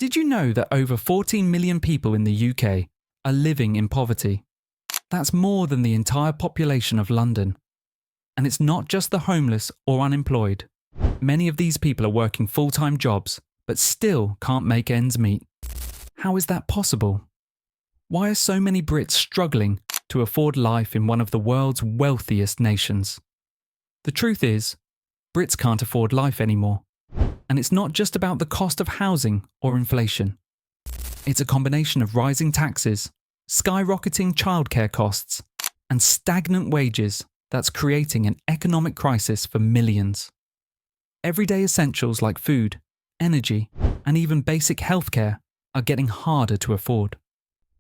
Did you know that over 14 million people in the UK are living in poverty? That's more than the entire population of London. And it's not just the homeless or unemployed. Many of these people are working full-time jobs, but still can't make ends meet. How is that possible? Why are so many Brits struggling to afford life in one of the world's wealthiest nations? The truth is, Brits can't afford life anymore. And it's not just about the cost of housing or inflation. It's a combination of rising taxes, skyrocketing childcare costs, and stagnant wages that's creating an economic crisis for millions. Everyday essentials like food, energy, and even basic healthcare are getting harder to afford.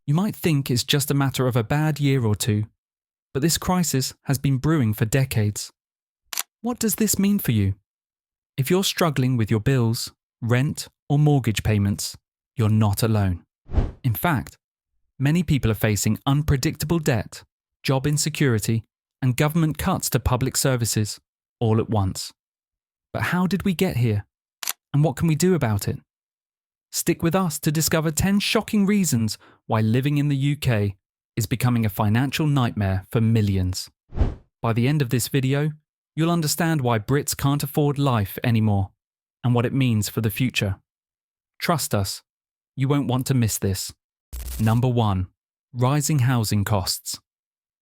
You might think it's just a matter of a bad year or two, but this crisis has been brewing for decades. What does this mean for you? If you're struggling with your bills, rent, or mortgage payments, you're not alone. In fact, many people are facing unpredictable debt, job insecurity, and government cuts to public services all at once. But how did we get here? And what can we do about it? Stick with us to discover 10 shocking reasons why living in the UK is becoming a financial nightmare for millions. By the end of this video, you'll understand why Brits can't afford life anymore and what it means for the future. Trust us, you won't want to miss this. Number 1. Rising housing costs.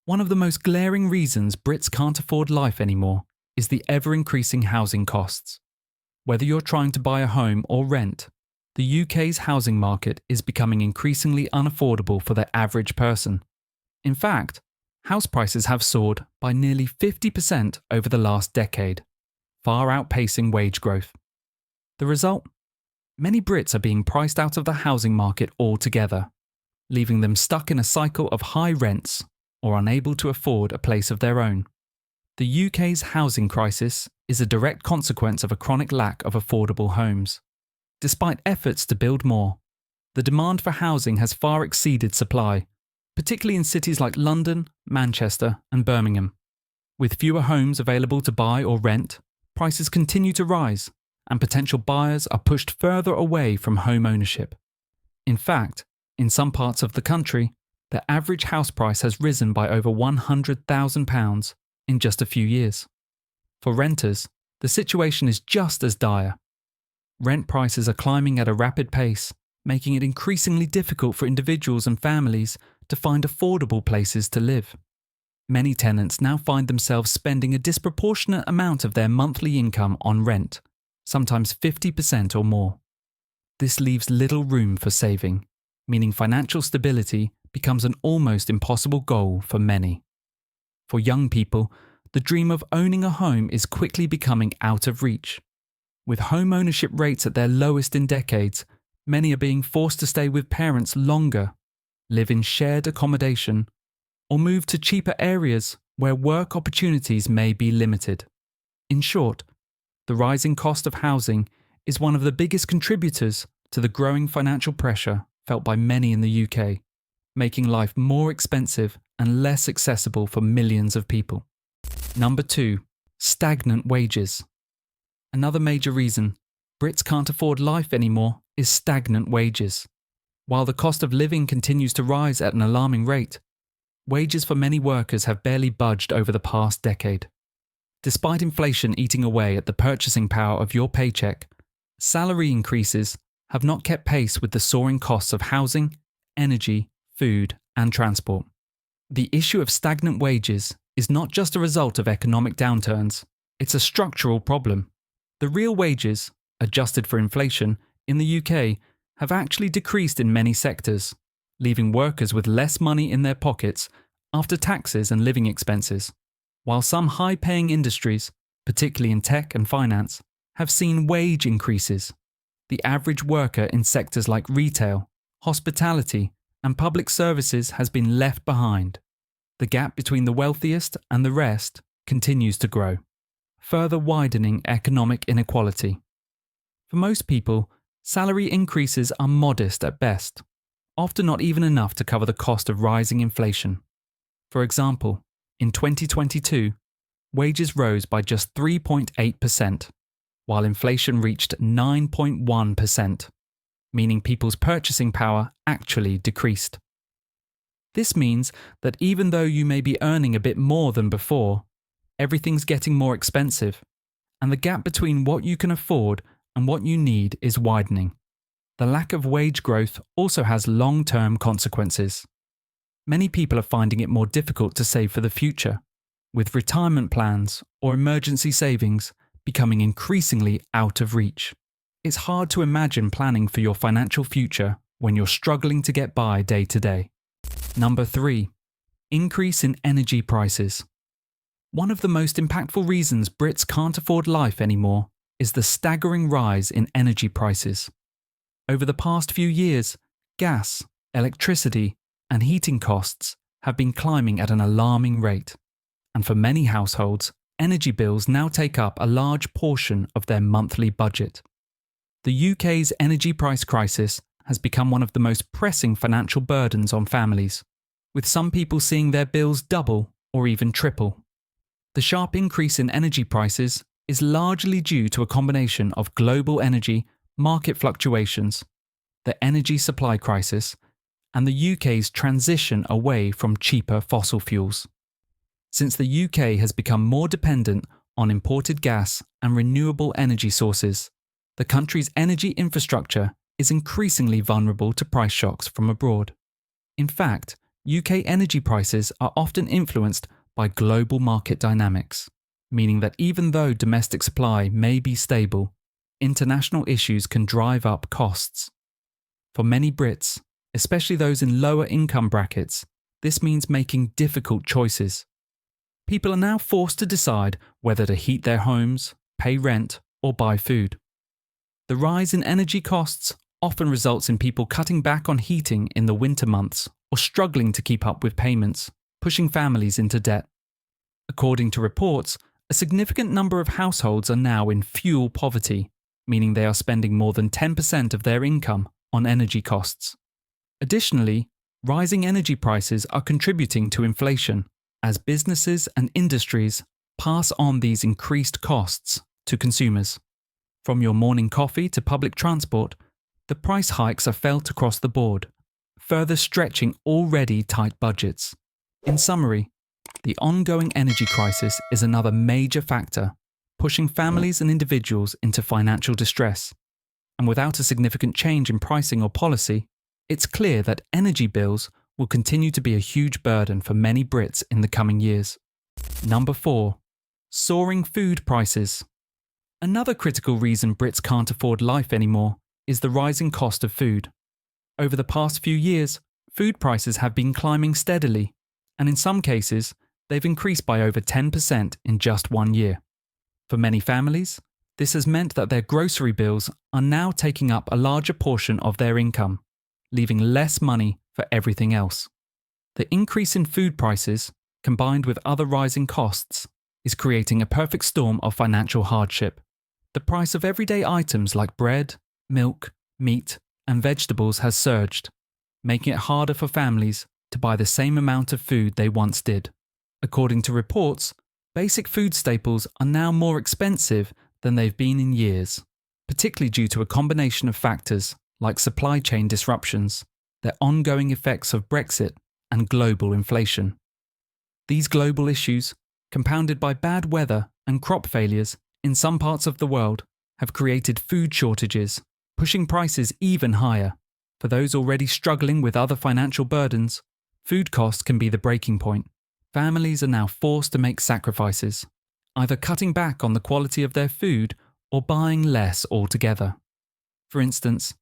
One of the most glaring reasons Brits can't afford life anymore is the ever-increasing housing costs. Whether you're trying to buy a home or rent, the UK's housing market is becoming increasingly unaffordable for the average person. In fact, house prices have soared by nearly 50% over the last decade, far outpacing wage growth. The result? Many Brits are being priced out of the housing market altogether, leaving them stuck in a cycle of high rents or unable to afford a place of their own. The UK's housing crisis is a direct consequence of a chronic lack of affordable homes. Despite efforts to build more, the demand for housing has far exceeded supply, particularly in cities like London, Manchester, and Birmingham. With fewer homes available to buy or rent, prices continue to rise, and potential buyers are pushed further away from home ownership. In fact, in some parts of the country, the average house price has risen by over £100,000 in just a few years. For renters, the situation is just as dire. Rent prices are climbing at a rapid pace, making it increasingly difficult for individuals and families to find affordable places to live. Many tenants now find themselves spending a disproportionate amount of their monthly income on rent, sometimes 50% or more. This leaves little room for saving, meaning financial stability becomes an almost impossible goal for many. For young people, the dream of owning a home is quickly becoming out of reach. With home ownership rates at their lowest in decades, many are being forced to stay with parents longer, live in shared accommodation, or move to cheaper areas where work opportunities may be limited. In short, the rising cost of housing is one of the biggest contributors to the growing financial pressure felt by many in the UK, making life more expensive and less accessible for millions of people. Number 2. Stagnant wages. Another major reason Brits can't afford life anymore is stagnant wages. While the cost of living continues to rise at an alarming rate, wages for many workers have barely budged over the past decade. Despite inflation eating away at the purchasing power of your paycheck, salary increases have not kept pace with the soaring costs of housing, energy, food, and transport. The issue of stagnant wages is not just a result of economic downturns, it's a structural problem. The real wages, adjusted for inflation, in the UK have actually decreased in many sectors, leaving workers with less money in their pockets after taxes and living expenses. While some high-paying industries, particularly in tech and finance, have seen wage increases, the average worker in sectors like retail, hospitality, and public services has been left behind. The gap between the wealthiest and the rest continues to grow, further widening economic inequality. For most people, salary increases are modest at best, often not even enough to cover the cost of rising inflation. For example, in 2022, wages rose by just 3.8%, while inflation reached 9.1%. meaning people's purchasing power actually decreased. This means that even though you may be earning a bit more than before, everything's getting more expensive, and the gap between what you can afford and what you need is widening. The lack of wage growth also has long-term consequences. Many people are finding it more difficult to save for the future, with retirement plans or emergency savings becoming increasingly out of reach. It's hard to imagine planning for your financial future when you're struggling to get by day to day. Number 3. Increase in energy prices. One of the most impactful reasons Brits can't afford life anymore is the staggering rise in energy prices. Over the past few years, gas, electricity, and heating costs have been climbing at an alarming rate, and for many households, energy bills now take up a large portion of their monthly budget. The UK's energy price crisis has become one of the most pressing financial burdens on families, with some people seeing their bills double or even triple. The sharp increase in energy prices is largely due to a combination of global energy market fluctuations, the energy supply crisis, and the UK's transition away from cheaper fossil fuels. Since the UK has become more dependent on imported gas and renewable energy sources, the country's energy infrastructure is increasingly vulnerable to price shocks from abroad. In fact, UK energy prices are often influenced by global market dynamics, meaning that even though domestic supply may be stable, international issues can drive up costs. For many Brits, especially those in lower income brackets, this means making difficult choices. People are now forced to decide whether to heat their homes, pay rent, or buy food. The rise in energy costs often results in people cutting back on heating in the winter months or struggling to keep up with payments, pushing families into debt. According to reports, a significant number of households are now in fuel poverty, meaning they are spending more than 10% of their income on energy costs. Additionally, rising energy prices are contributing to inflation as businesses and industries pass on these increased costs to consumers. From your morning coffee to public transport, the price hikes are felt across the board, further stretching already tight budgets. In summary, the ongoing energy crisis is another major factor, pushing families and individuals into financial distress. And without a significant change in pricing or policy, it's clear that energy bills will continue to be a huge burden for many Brits in the coming years. Number 4. Soaring food prices. Another critical reason Brits can't afford life anymore is the rising cost of food. Over the past few years, food prices have been climbing steadily, and in some cases, they've increased by over 10% in just 1 year. For many families, this has meant that their grocery bills are now taking up a larger portion of their income, leaving less money for everything else. The increase in food prices, combined with other rising costs, is creating a perfect storm of financial hardship. The price of everyday items like bread, milk, meat, and vegetables has surged, making it harder for families to buy the same amount of food they once did. According to reports, basic food staples are now more expensive than they've been in years, particularly due to a combination of factors like supply chain disruptions, the ongoing effects of Brexit, and global inflation. These global issues, compounded by bad weather and crop failures in some parts of the world, have created food shortages, pushing prices even higher. For those already struggling with other financial burdens, food costs can be the breaking point. Families are now forced to make sacrifices, either cutting back on the quality of their food or buying less altogether. For instance,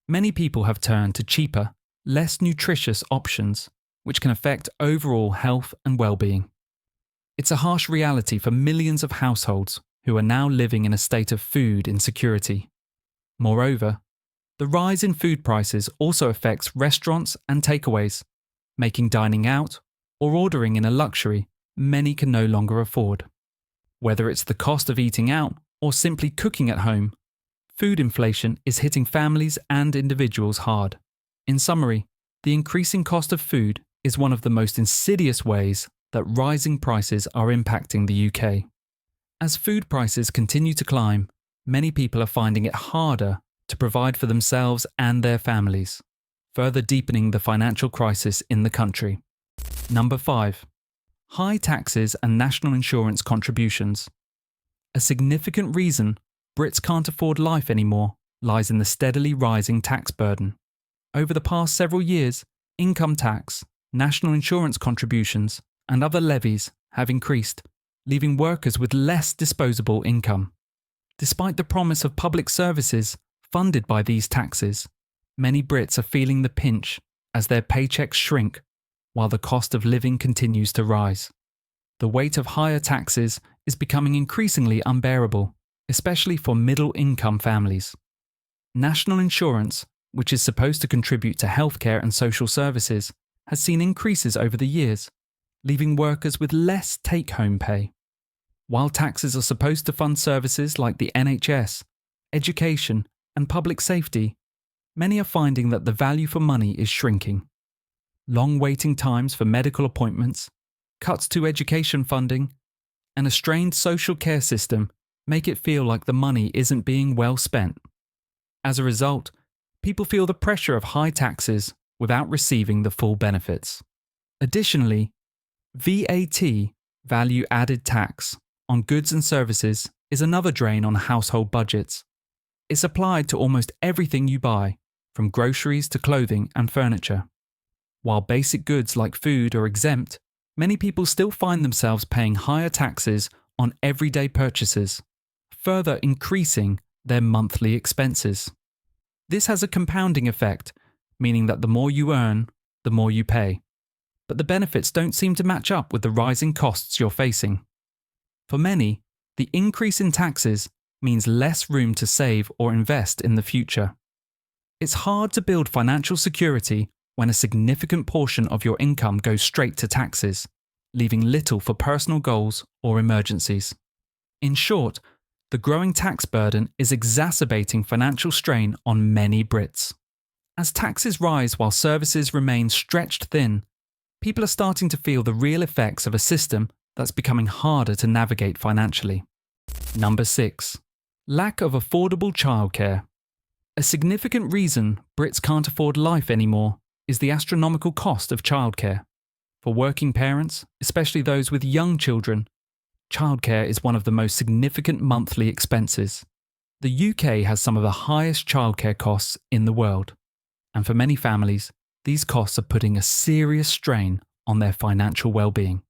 many people have turned to cheaper, less nutritious options, which can affect overall health and well-being. It's a harsh reality for millions of households who are now living in a state of food insecurity. Moreover, the rise in food prices also affects restaurants and takeaways, making dining out or ordering in a luxury many can no longer afford. Whether it's the cost of eating out or simply cooking at home, food inflation is hitting families and individuals hard. In summary, the increasing cost of food is one of the most insidious ways that rising prices are impacting the UK. As food prices continue to climb, many people are finding it harder to provide for themselves and their families, further deepening the financial crisis in the country. Number 5. High taxes and national insurance contributions. A significant reason Brits can't afford life anymore lies in the steadily rising tax burden. Over the past several years, income tax, national insurance contributions, and other levies have increased, leaving workers with less disposable income. Despite the promise of public services funded by these taxes, many Brits are feeling the pinch as their paychecks shrink while the cost of living continues to rise. The weight of higher taxes is becoming increasingly unbearable, especially for middle-income families. National insurance, which is supposed to contribute to healthcare and social services, has seen increases over the years, leaving workers with less take-home pay. While taxes are supposed to fund services like the NHS, education, and public safety, many are finding that the value for money is shrinking. Long waiting times for medical appointments, cuts to education funding, and a strained social care system make it feel like the money isn't being well spent. As a result, people feel the pressure of high taxes without receiving the full benefits. Additionally, VAT, value added tax, on goods and services is another drain on household budgets. It's applied to almost everything you buy, from groceries to clothing and furniture. While basic goods like food are exempt, many people still find themselves paying higher taxes on everyday purchases, further increasing their monthly expenses. This has a compounding effect, meaning that the more you earn, the more you pay. But the benefits don't seem to match up with the rising costs you're facing. For many, the increase in taxes means less room to save or invest in the future. It's hard to build financial security when a significant portion of your income goes straight to taxes, leaving little for personal goals or emergencies. In short, the growing tax burden is exacerbating financial strain on many Brits. As taxes rise while services remain stretched thin, people are starting to feel the real effects of a system that's becoming harder to navigate financially. Number 6. Lack of affordable childcare. A significant reason Brits can't afford life anymore is the astronomical cost of childcare. For working parents, especially those with young children, childcare is one of the most significant monthly expenses. The UK has some of the highest childcare costs in the world, and for many families, these costs are putting a serious strain on their financial well-being.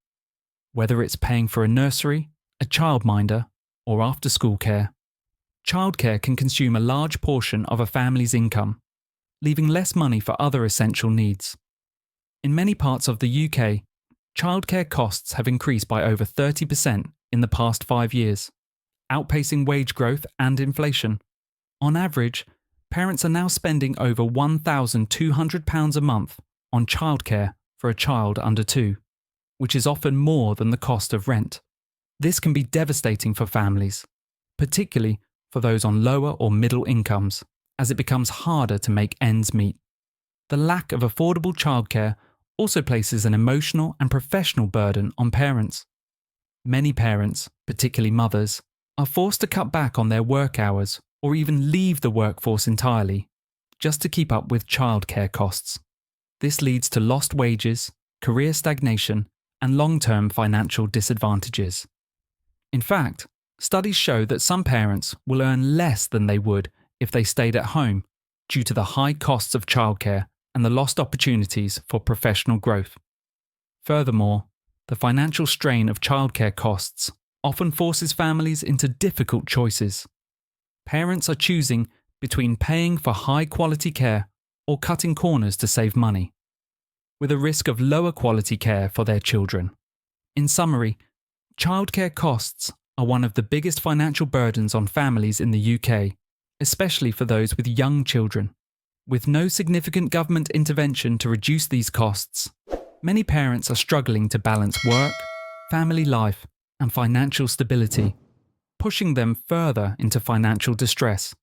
Whether it's paying for a nursery, a childminder, or after-school care, childcare can consume a large portion of a family's income, leaving less money for other essential needs. In many parts of the UK, childcare costs have increased by over 30% in the past 5 years, outpacing wage growth and inflation. On average, parents are now spending over £1,200 a month on childcare for a child under 2, which is often more than the cost of rent. This can be devastating for families, particularly for those on lower or middle incomes, as it becomes harder to make ends meet. The lack of affordable childcare also places an emotional and professional burden on parents. Many parents, particularly mothers, are forced to cut back on their work hours or even leave the workforce entirely, just to keep up with childcare costs. This leads to lost wages, career stagnation, and long-term financial disadvantages. In fact, studies show that some parents will earn less than they would if they stayed at home due to the high costs of childcare and the lost opportunities for professional growth. Furthermore, the financial strain of childcare costs often forces families into difficult choices. Parents are choosing between paying for high-quality care or cutting corners to save money, with a risk of lower quality care for their children. In summary, childcare costs are one of the biggest financial burdens on families in the UK, especially for those with young children. With no significant government intervention to reduce these costs, many parents are struggling to balance work, family life, and financial stability, pushing them further into financial distress.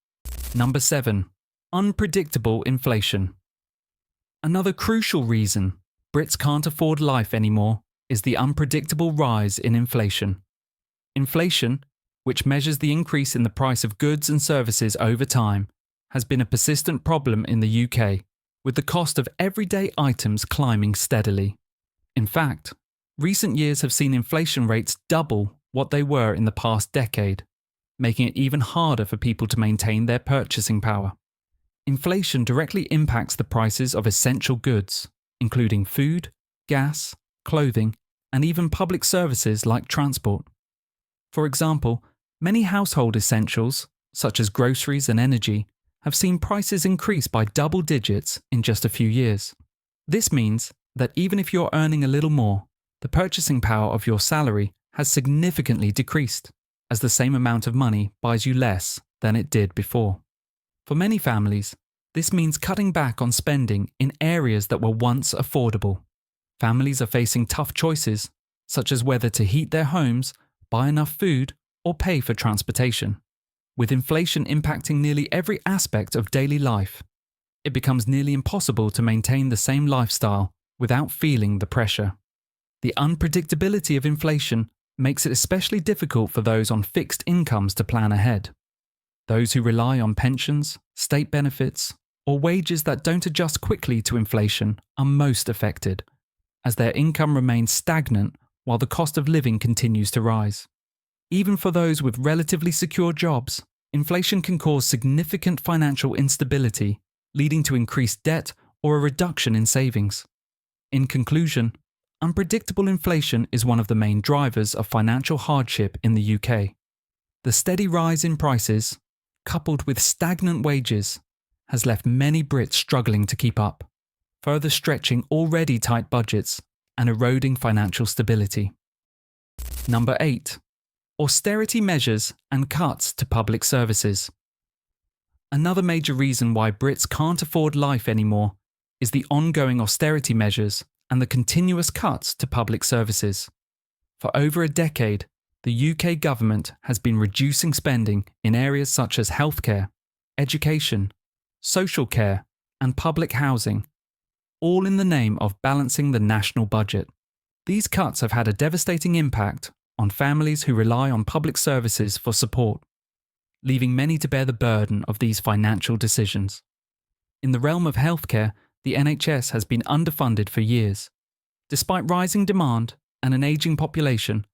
Number 7. Unpredictable inflation. Another crucial reason Brits can't afford life anymore is the unpredictable rise in inflation. Inflation, which measures the increase in the price of goods and services over time, has been a persistent problem in the UK, with the cost of everyday items climbing steadily. In fact, recent years have seen inflation rates double what they were in the past decade, making it even harder for people to maintain their purchasing power. Inflation directly impacts the prices of essential goods, including food, gas, clothing, and even public services like transport. For example, many household essentials, such as groceries and energy, have seen prices increase by double digits in just a few years. This means that even if you're earning a little more, the purchasing power of your salary has significantly decreased, as the same amount of money buys you less than it did before. For many families, this means cutting back on spending in areas that were once affordable. Families are facing tough choices, such as whether to heat their homes, buy enough food, or pay for transportation. With inflation impacting nearly every aspect of daily life, it becomes nearly impossible to maintain the same lifestyle without feeling the pressure. The unpredictability of inflation makes it especially difficult for those on fixed incomes to plan ahead. Those who rely on pensions, state benefits, or wages that don't adjust quickly to inflation are most affected, as their income remains stagnant while the cost of living continues to rise. Even for those with relatively secure jobs, inflation can cause significant financial instability, leading to increased debt or a reduction in savings. In conclusion, unpredictable inflation is one of the main drivers of financial hardship in the UK. The steady rise in prices, coupled with stagnant wages, has left many Brits struggling to keep up, further stretching already tight budgets and eroding financial stability. Number 8. Austerity measures and cuts to public services. Another major reason why Brits can't afford life anymore is the ongoing austerity measures and the continuous cuts to public services. For over a decade, the UK government has been reducing spending in areas such as healthcare, education, social care, and public housing, all in the name of balancing the national budget. These cuts have had a devastating impact on families who rely on public services for support, leaving many to bear the burden of these financial decisions. In the realm of healthcare, the NHS has been underfunded for years. Despite rising demand and an ageing population,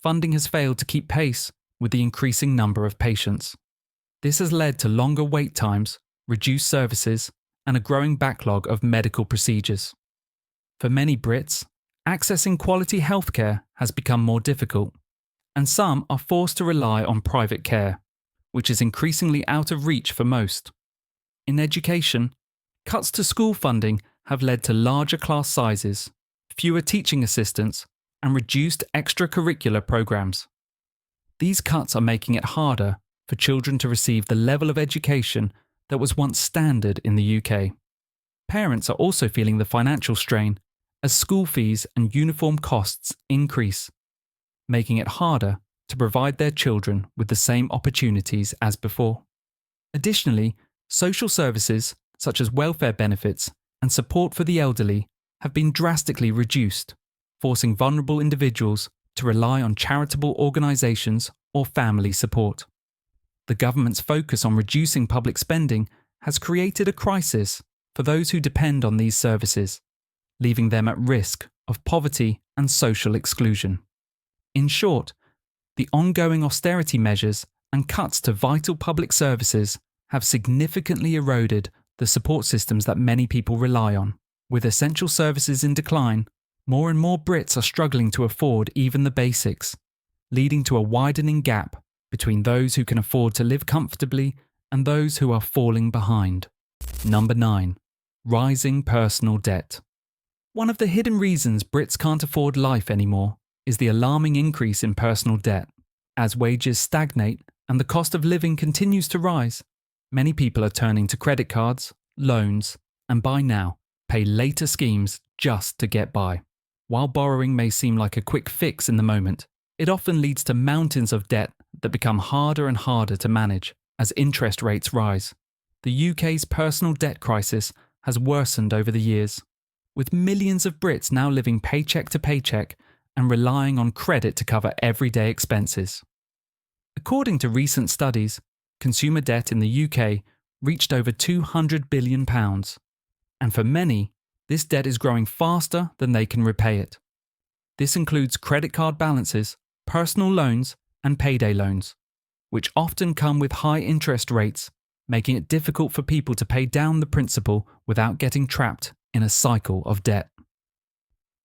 funding has failed to keep pace with the increasing number of patients. This has led to longer wait times, reduced services, and a growing backlog of medical procedures. For many Brits, accessing quality healthcare has become more difficult, and some are forced to rely on private care, which is increasingly out of reach for most. In education, cuts to school funding have led to larger class sizes, fewer teaching assistants, and reduced extracurricular programs. These cuts are making it harder for children to receive the level of education that was once standard in the UK. Parents are also feeling the financial strain as school fees and uniform costs increase, making it harder to provide their children with the same opportunities as before. Additionally, social services such as welfare benefits and support for the elderly have been drastically reduced, forcing vulnerable individuals to rely on charitable organisations or family support. The government's focus on reducing public spending has created a crisis for those who depend on these services, leaving them at risk of poverty and social exclusion. In short, the ongoing austerity measures and cuts to vital public services have significantly eroded the support systems that many people rely on. With essential services in decline, more and more Brits are struggling to afford even the basics, leading to a widening gap between those who can afford to live comfortably and those who are falling behind. Number 9. Rising personal debt. One of the hidden reasons Brits can't afford life anymore is the alarming increase in personal debt. As wages stagnate and the cost of living continues to rise, many people are turning to credit cards, loans, and buy now, pay later schemes just to get by. While borrowing may seem like a quick fix in the moment, it often leads to mountains of debt that become harder and harder to manage as interest rates rise. The UK's personal debt crisis has worsened over the years, with millions of Brits now living paycheck to paycheck and relying on credit to cover everyday expenses. According to recent studies, consumer debt in the UK reached over £200 billion, and for many, this debt is growing faster than they can repay it. This includes credit card balances, personal loans, and payday loans, which often come with high interest rates, making it difficult for people to pay down the principal without getting trapped in a cycle of debt.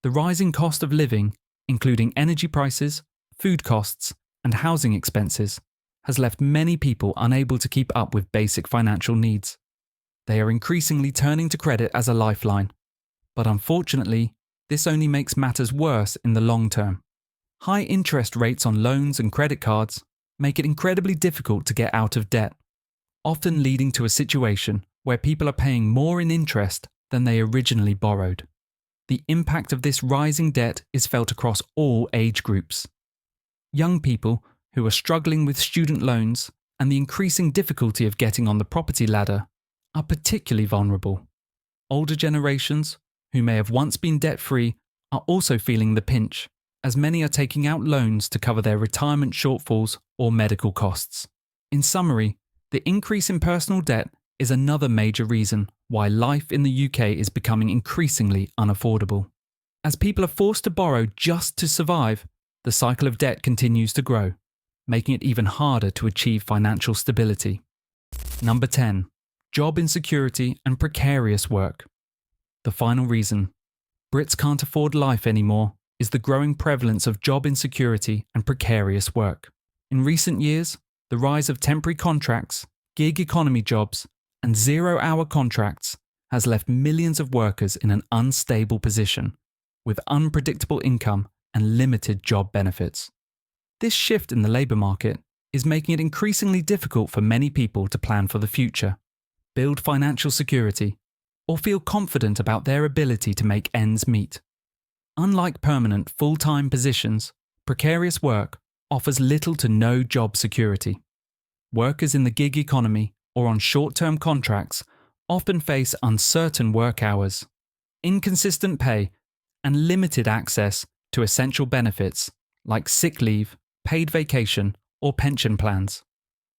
The rising cost of living, including energy prices, food costs, and housing expenses, has left many people unable to keep up with basic financial needs. They are increasingly turning to credit as a lifeline, but unfortunately, this only makes matters worse in the long term. High interest rates on loans and credit cards make it incredibly difficult to get out of debt, often leading to a situation where people are paying more in interest than they originally borrowed. The impact of this rising debt is felt across all age groups. Young people who are struggling with student loans and the increasing difficulty of getting on the property ladder are particularly vulnerable. Older generations, who may have once been debt-free, are also feeling the pinch, as many are taking out loans to cover their retirement shortfalls or medical costs. In summary, the increase in personal debt is another major reason why life in the UK is becoming increasingly unaffordable. As people are forced to borrow just to survive, the cycle of debt continues to grow, making it even harder to achieve financial stability. Number 10. Job insecurity and precarious work. The final reason Brits can't afford life anymore is the growing prevalence of job insecurity and precarious work. In recent years, the rise of temporary contracts, gig economy jobs, and zero-hour contracts has left millions of workers in an unstable position, with unpredictable income and limited job benefits. This shift in the labour market is making it increasingly difficult for many people to plan for the future, build financial security, or feel confident about their ability to make ends meet. Unlike permanent full-time positions, precarious work offers little to no job security. Workers in the gig economy or on short-term contracts often face uncertain work hours, inconsistent pay, and limited access to essential benefits like sick leave, paid vacation, or pension plans.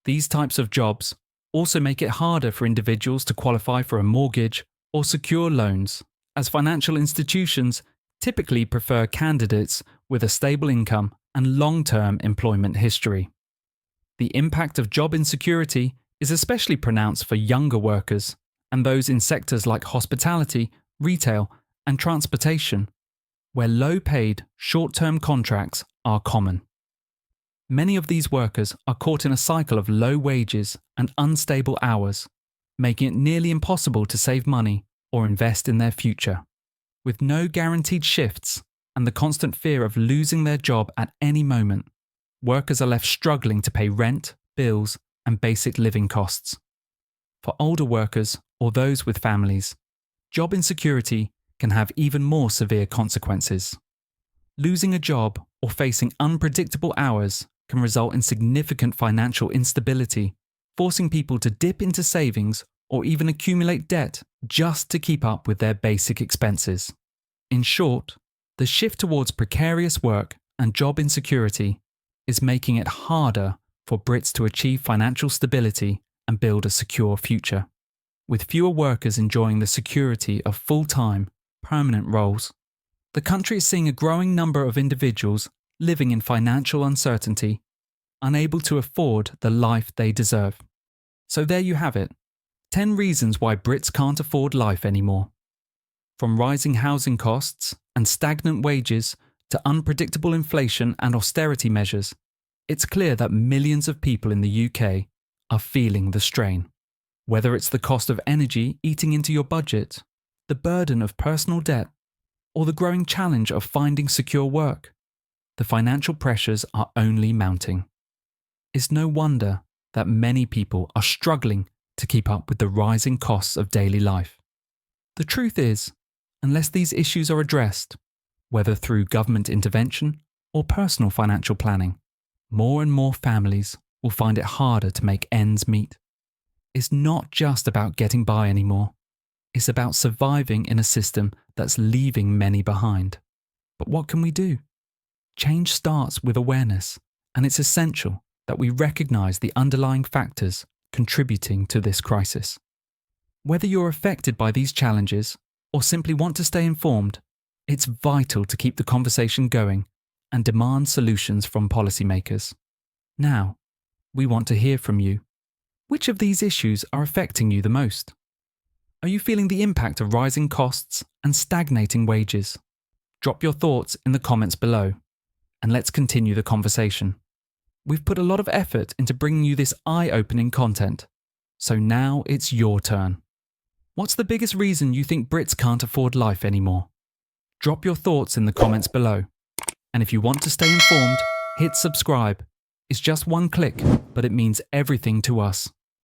These types of jobs also make it harder for individuals to qualify for a mortgage or secure loans, as financial institutions typically prefer candidates with a stable income and long-term employment history. The impact of job insecurity is especially pronounced for younger workers and those in sectors like hospitality, retail, and transportation, where low-paid, short-term contracts are common. Many of these workers are caught in a cycle of low wages and unstable hours, making it nearly impossible to save money or invest in their future. With no guaranteed shifts and the constant fear of losing their job at any moment, workers are left struggling to pay rent, bills, and basic living costs. For older workers or those with families, job insecurity can have even more severe consequences. Losing a job or facing unpredictable hours can result in significant financial instability, forcing people to dip into savings or even accumulate debt just to keep up with their basic expenses. In short, the shift towards precarious work and job insecurity is making it harder for Brits to achieve financial stability and build a secure future. With fewer workers enjoying the security of full-time, permanent roles, the country is seeing a growing number of individuals living in financial uncertainty, unable to afford the life they deserve. So there you have it, 10 reasons why Brits can't afford life anymore. From rising housing costs and stagnant wages to unpredictable inflation and austerity measures, it's clear that millions of people in the UK are feeling the strain. Whether it's the cost of energy eating into your budget, the burden of personal debt, or the growing challenge of finding secure work, the financial pressures are only mounting. It's no wonder that many people are struggling to keep up with the rising costs of daily life. The truth is, unless these issues are addressed, whether through government intervention or personal financial planning, more and more families will find it harder to make ends meet. It's not just about getting by anymore. It's about surviving in a system that's leaving many behind. But what can we do? Change starts with awareness, and it's essential that we recognise the underlying factors contributing to this crisis. Whether you're affected by these challenges or simply want to stay informed, it's vital to keep the conversation going and demand solutions from policymakers. Now, we want to hear from you. Which of these issues are affecting you the most? Are you feeling the impact of rising costs and stagnating wages? Drop your thoughts in the comments below, and let's continue the conversation. We've put a lot of effort into bringing you this eye-opening content, so now it's your turn. What's the biggest reason you think Brits can't afford life anymore? Drop your thoughts in the comments below. And if you want to stay informed, hit subscribe. It's just one click, but it means everything to us.